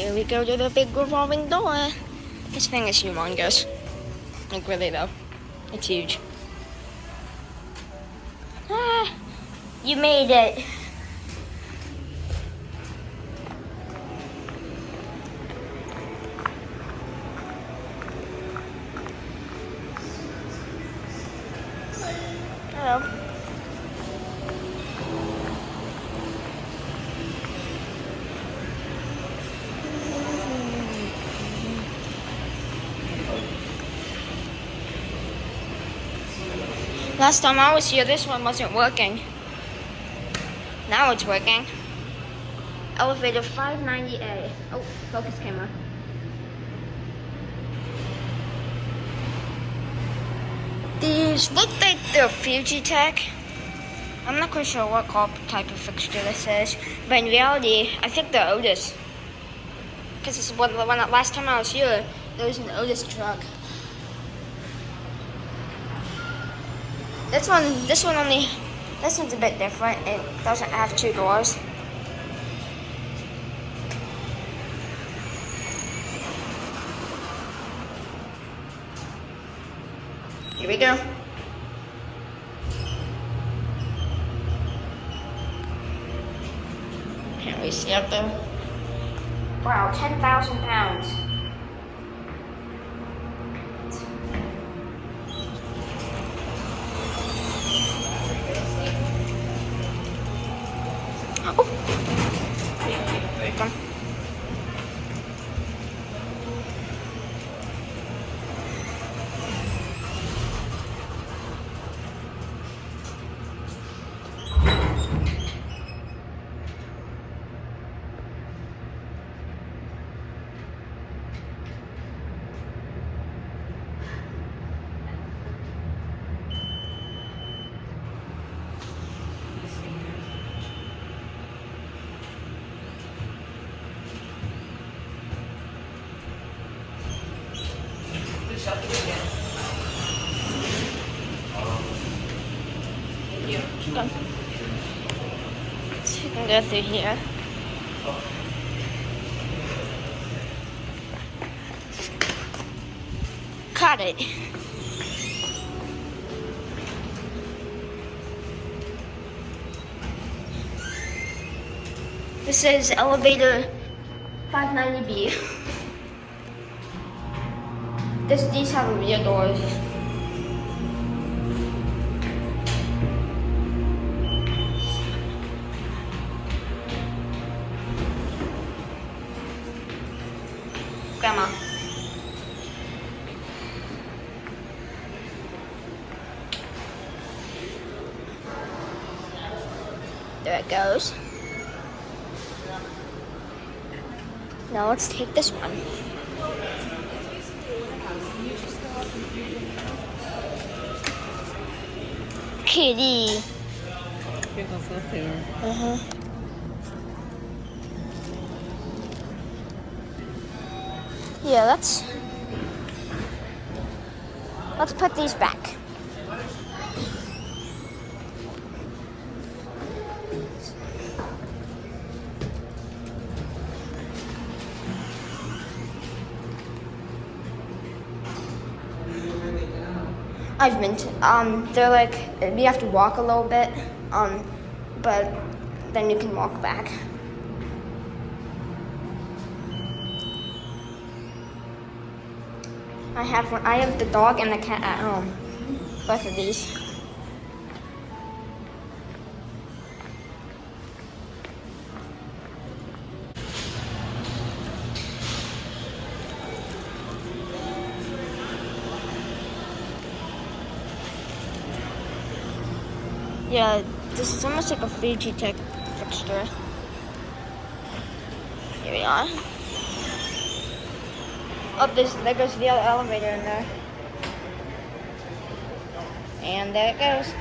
Here we go to the big revolving door. This thing is humongous. Like, really though. It's huge. Ah, you made it. Hello. Last time I was here, this one wasn't working. Now it's working. Elevator 590A. Oh, focus camera. These look like they're Fujitech. I'm not quite sure what type of fixture this is, but in reality, I think they're Otis. Because this is when last time I was here, there was an Otis truck. This one's a bit different. It doesn't have two doors. Here we go. Can't we see up there? Wow, 10,000 pounds. Oh. Come. Come. So you can go through here. Got it. This is elevator 590B. These have rear doors. Grandma. There it goes. Now let's take this one. Kitty. Yeah, let's put these back. I've been to, they're like, you have to walk a little bit, but then you can walk back. I have the dog and the cat at home. Both of these. Yeah, this is almost like a Fujitech fixture. Here we are. Oh, there goes the other elevator in there. And there it goes.